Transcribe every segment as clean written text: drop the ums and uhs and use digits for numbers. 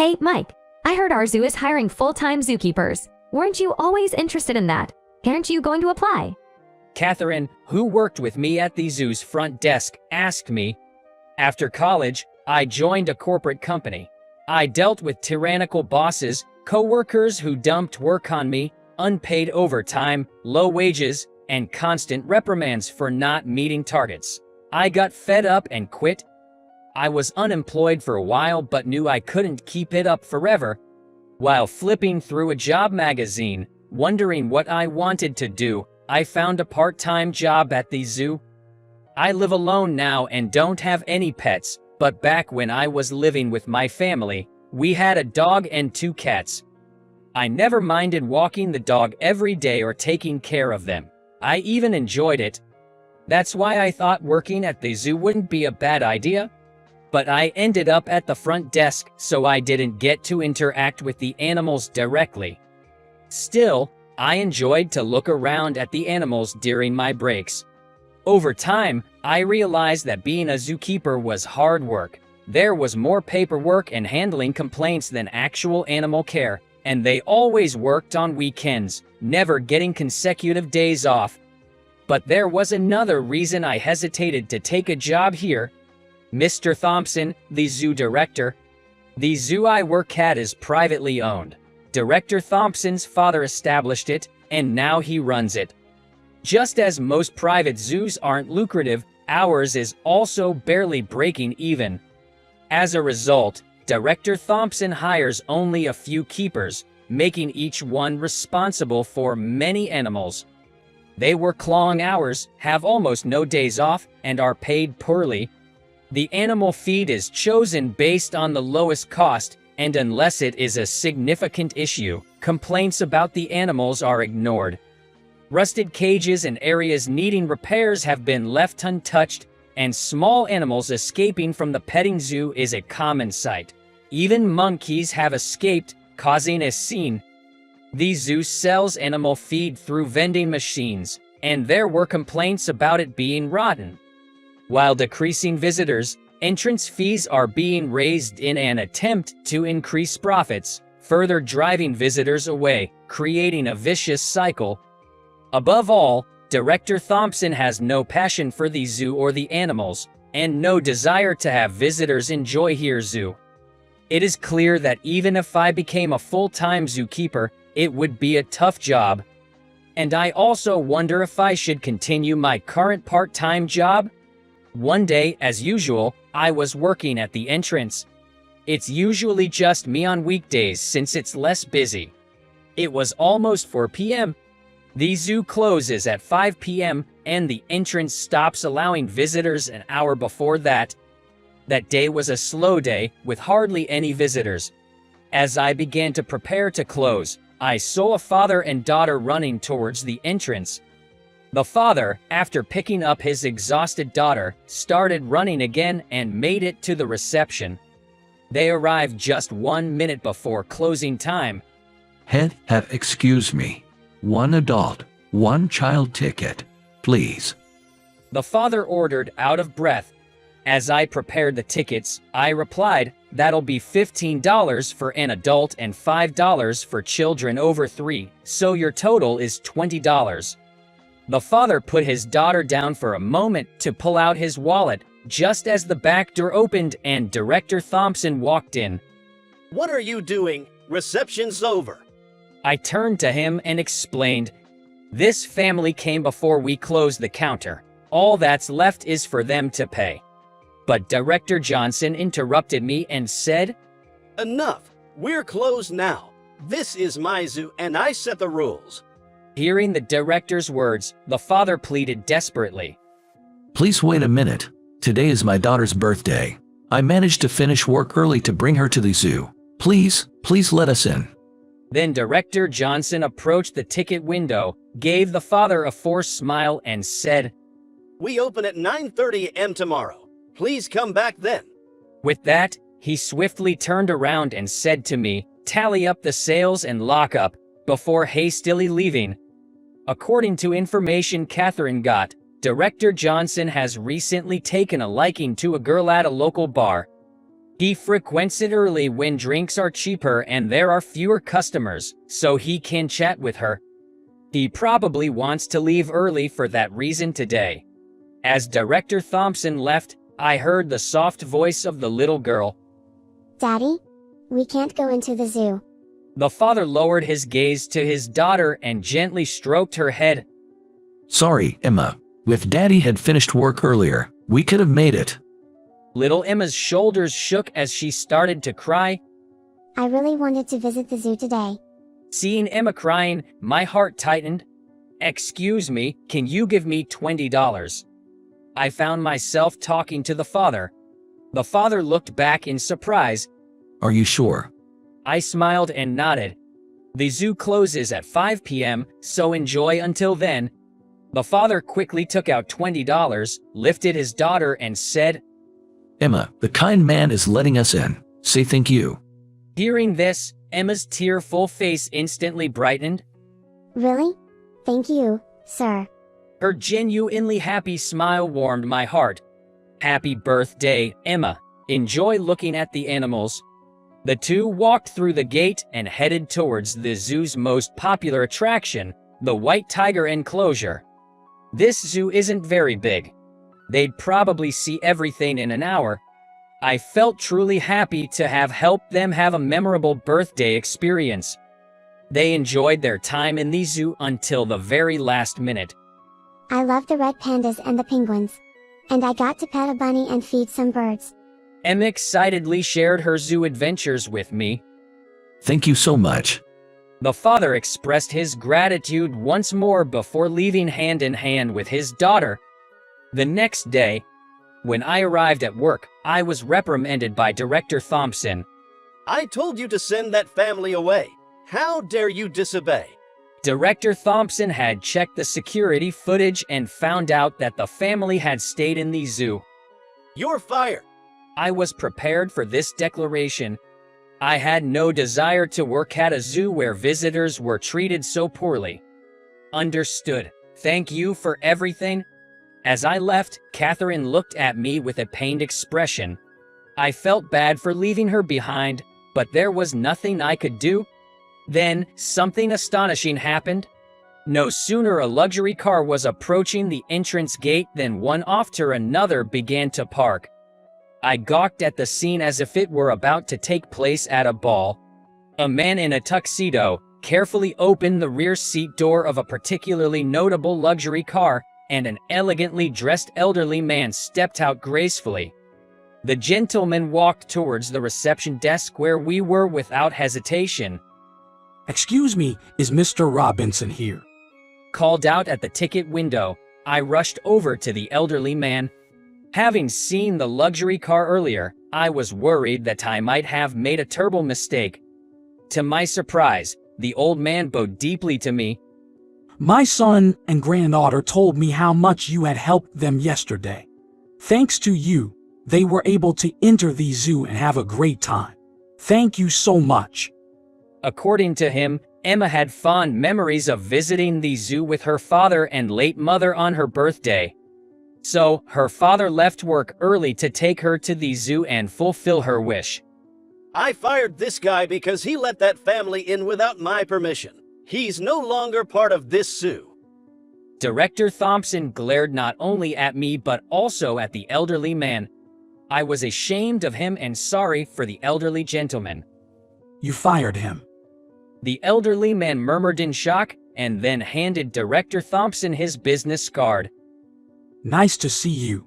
Hey, Mike, I heard our zoo is hiring full-time zookeepers. Weren't you always interested in that? Aren't you going to apply? Catherine, who worked with me at the zoo's front desk, asked me. After college, I joined a corporate company. I dealt with tyrannical bosses, coworkers who dumped work on me, unpaid overtime, low wages, and constant reprimands for not meeting targets. I got fed up and quit. I was unemployed for a while but knew I couldn't keep it up forever. While flipping through a job magazine, wondering what I wanted to do, I found a part-time job at the zoo. I live alone now and don't have any pets, but back when I was living with my family, we had a dog and 2 cats. I never minded walking the dog every day or taking care of them. I even enjoyed it. That's why I thought working at the zoo wouldn't be a bad idea. But I ended up at the front desk, so I didn't get to interact with the animals directly. Still, I enjoyed to look around at the animals during my breaks. Over time, I realized that being a zookeeper was hard work. There was more paperwork and handling complaints than actual animal care, and they always worked on weekends, never getting consecutive days off. But there was another reason I hesitated to take a job here. Mr. Thompson, the zoo director. The zoo I work at is privately owned. Director Thompson's father established it, and now he runs it. Just as most private zoos aren't lucrative, ours is also barely breaking even. As a result, Director Thompson hires only a few keepers, making each one responsible for many animals. They work long hours, have almost no days off, and are paid poorly. The animal feed is chosen based on the lowest cost, and unless it is a significant issue, complaints about the animals are ignored. Rusted cages and areas needing repairs have been left untouched, and small animals escaping from the petting zoo is a common sight. Even monkeys have escaped, causing a scene. The zoo sells animal feed through vending machines, and there were complaints about it being rotten. While decreasing visitors, entrance fees are being raised in an attempt to increase profits, further driving visitors away, creating a vicious cycle. Above all, Director Thompson has no passion for the zoo or the animals, and no desire to have visitors enjoy here zoo. It is clear that even if I became a full-time zookeeper, it would be a tough job. And I also wonder if I should continue my current part-time job. One day, as usual, I was working at the entrance. It's usually just me on weekdays since it's less busy. It was almost 4 p.m. The zoo closes at 5 p.m. and the entrance stops allowing visitors an hour before that. That day was a slow day with hardly any visitors. As I began to prepare to close, I saw a father and daughter running towards the entrance. The father, after picking up his exhausted daughter, started running again and made it to the reception. They arrived just 1 minute before closing time. Excuse me. 1 adult, 1 child ticket, please. The father ordered out of breath. As I prepared the tickets, I replied, "That'll be $15 for an adult and $5 for children over 3, so your total is $20. The father put his daughter down for a moment to pull out his wallet, just as the back door opened and Director Thompson walked in. "What are you doing? Reception's over." I turned to him and explained, "This family came before we closed the counter. All that's left is for them to pay." But Director Johnson interrupted me and said, "Enough. We're closed now. This is my zoo and I set the rules." Hearing the director's words, the father pleaded desperately, Please wait a minute. Today is my daughter's birthday. I managed to finish work early to bring her to the zoo. Please let us in. Then Director Johnson approached the ticket window, gave the father a forced smile and said, "We open at 9:30 a.m. tomorrow. Please come back then." With that, he swiftly turned around and said to me, "Tally up the sales and lock up," before hastily leaving. According to information Catherine got, Director Johnson has recently taken a liking to a girl at a local bar. He frequents it early when drinks are cheaper and there are fewer customers, so he can chat with her. He probably wants to leave early for that reason today. As Director Thompson left, I heard the soft voice of the little girl. Daddy? We can't go into the zoo. The father lowered his gaze to his daughter and gently stroked her head. Sorry, Emma. If Daddy had finished work earlier, we could have made it. Little Emma's shoulders shook as she started to cry. I really wanted to visit the zoo today. Seeing Emma crying, my heart tightened. Excuse me, can you give me $20? I found myself talking to the father. The father looked back in surprise. Are you sure? I smiled and nodded. The zoo closes at 5 p.m., so enjoy until then. The father quickly took out $20, lifted his daughter and said, Emma, the kind man is letting us in. Say thank you. Hearing this, Emma's tearful face instantly brightened. Really? Thank you, sir. Her genuinely happy smile warmed my heart. Happy birthday, Emma. Enjoy looking at the animals. The two walked through the gate and headed towards the zoo's most popular attraction, the White Tiger enclosure. This zoo isn't very big. They'd probably see everything in an hour. I felt truly happy to have helped them have a memorable birthday experience. They enjoyed their time in the zoo until the very last minute. I love the red pandas and the penguins. And I got to pet a bunny and feed some birds. Emma excitedly shared her zoo adventures with me. Thank you so much. The father expressed his gratitude once more before leaving hand in hand with his daughter. The next day, when I arrived at work, I was reprimanded by Director Thompson. I told you to send that family away. How dare you disobey? Director Thompson had checked the security footage and found out that the family had stayed in the zoo. You're fired. I was prepared for this declaration. I had no desire to work at a zoo where visitors were treated so poorly. Understood. Thank you for everything. As I left, Catherine looked at me with a pained expression. I felt bad for leaving her behind, but there was nothing I could do. Then, something astonishing happened. No sooner a luxury car was approaching the entrance gate than one after another began to park. I gawked at the scene as if it were about to take place at a ball. A man in a tuxedo carefully opened the rear seat door of a particularly notable luxury car, and an elegantly dressed elderly man stepped out gracefully. The gentleman walked towards the reception desk where we were without hesitation. Excuse me, is Mr. Robinson here? Called out at the ticket window, I rushed over to the elderly man. Having seen the luxury car earlier, I was worried that I might have made a terrible mistake. To my surprise, the old man bowed deeply to me. My son and granddaughter told me how much you had helped them yesterday. Thanks to you, they were able to enter the zoo and have a great time. Thank you so much. According to him, Emma had fond memories of visiting the zoo with her father and late mother on her birthday. So, her father left work early to take her to the zoo and fulfill her wish. I fired this guy because he let that family in without my permission. He's no longer part of this zoo. Director Thompson glared not only at me but also at the elderly man. I was ashamed of him and sorry for the elderly gentleman. You fired him. The elderly man murmured in shock and then handed Director Thompson his business card. Nice to see you.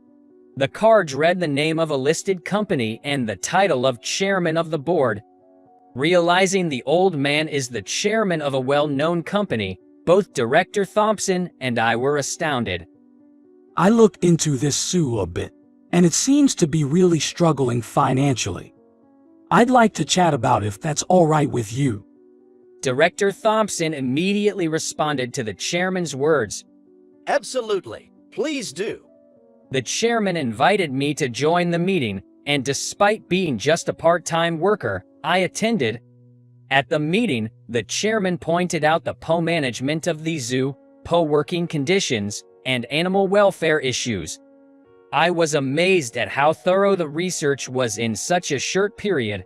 The card read the name of a listed company and the title of chairman of the board. Realizing the old man is the chairman of a well-known company, both Director Thompson and I were astounded. I looked into this zoo a bit, and it seems to be really struggling financially. I'd like to chat about if that's all right with you. Director Thompson immediately responded to the chairman's words. Absolutely. Please do. The chairman invited me to join the meeting, and despite being just a part-time worker, I attended. At the meeting, the chairman pointed out the poor management of the zoo, poor working conditions, and animal welfare issues. I was amazed at how thorough the research was in such a short period.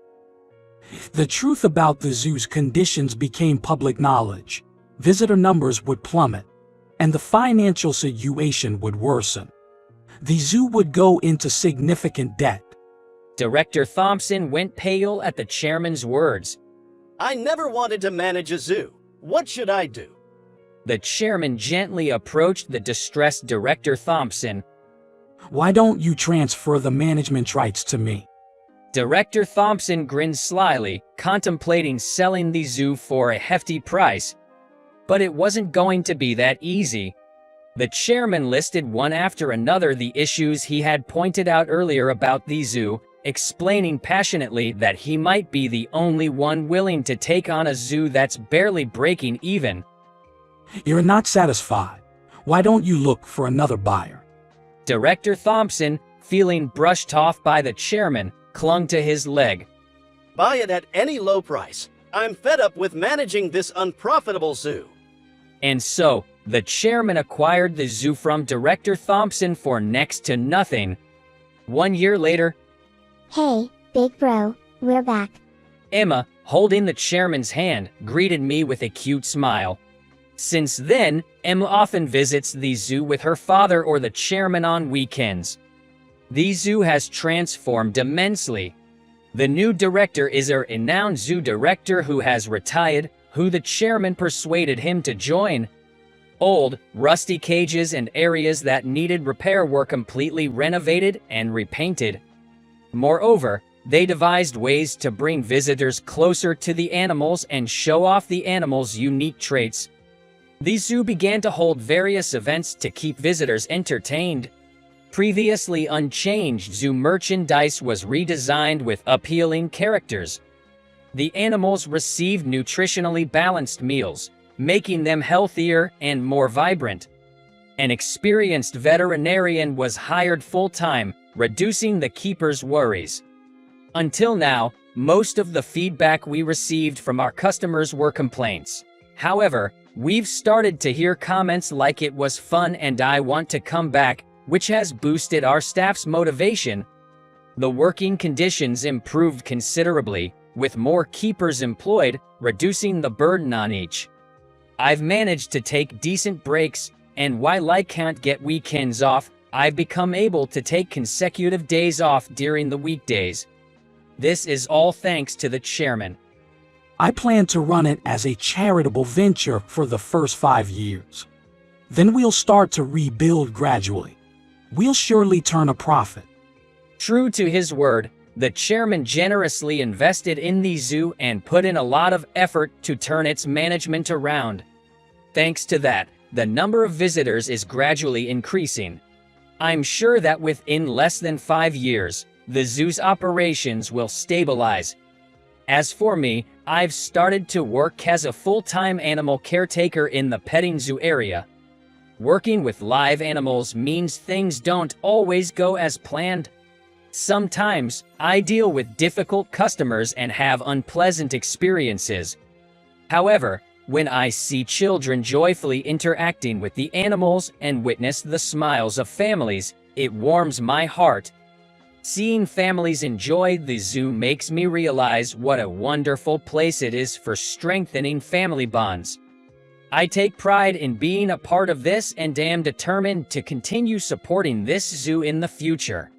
The truth about the zoo's conditions became public knowledge. Visitor numbers would plummet, and the financial situation would worsen. The zoo would go into significant debt. Director Thompson went pale at the chairman's words. I never wanted to manage a zoo. What should I do? The chairman gently approached the distressed Director Thompson. Why don't you transfer the management rights to me? Director Thompson grinned slyly, contemplating selling the zoo for a hefty price. But it wasn't going to be that easy. The chairman listed one after another the issues he had pointed out earlier about the zoo, explaining passionately that he might be the only one willing to take on a zoo that's barely breaking even. You're not satisfied. Why don't you look for another buyer? Director Thompson, feeling brushed off by the chairman, clung to his leg. Buy it at any low price. I'm fed up with managing this unprofitable zoo. And so, the chairman acquired the zoo from Director Thompson for next to nothing. 1 year later, Hey, big bro, we're back. Emma, holding the chairman's hand, greeted me with a cute smile. Since then, Emma often visits the zoo with her father or the chairman on weekends. The zoo has transformed immensely. The new director is a renowned zoo director who has retired, who the chairman persuaded him to join. Old, rusty cages and areas that needed repair were completely renovated and repainted. Moreover, they devised ways to bring visitors closer to the animals and show off the animals' unique traits. The zoo began to hold various events to keep visitors entertained. Previously unchanged zoo merchandise was redesigned with appealing characters. The animals received nutritionally balanced meals, making them healthier and more vibrant. An experienced veterinarian was hired full-time, reducing the keeper's worries. Until now, most of the feedback we received from our customers were complaints. However, we've started to hear comments like it was fun and I want to come back, which has boosted our staff's motivation. The working conditions improved considerably, with more keepers employed, reducing the burden on each. I've managed to take decent breaks, and while I can't get weekends off, I've become able to take consecutive days off during the weekdays. This is all thanks to the chairman. I plan to run it as a charitable venture for the first 5 years. Then we'll start to rebuild gradually. We'll surely turn a profit. True to his word, the chairman generously invested in the zoo and put in a lot of effort to turn its management around. Thanks to that, the number of visitors is gradually increasing. I'm sure that within less than 5 years, the zoo's operations will stabilize. As for me, I've started to work as a full-time animal caretaker in the petting zoo area. Working with live animals means things don't always go as planned. Sometimes, I deal with difficult customers and have unpleasant experiences. However, when I see children joyfully interacting with the animals and witness the smiles of families, it warms my heart. Seeing families enjoy the zoo makes me realize what a wonderful place it is for strengthening family bonds. I take pride in being a part of this and am determined to continue supporting this zoo in the future.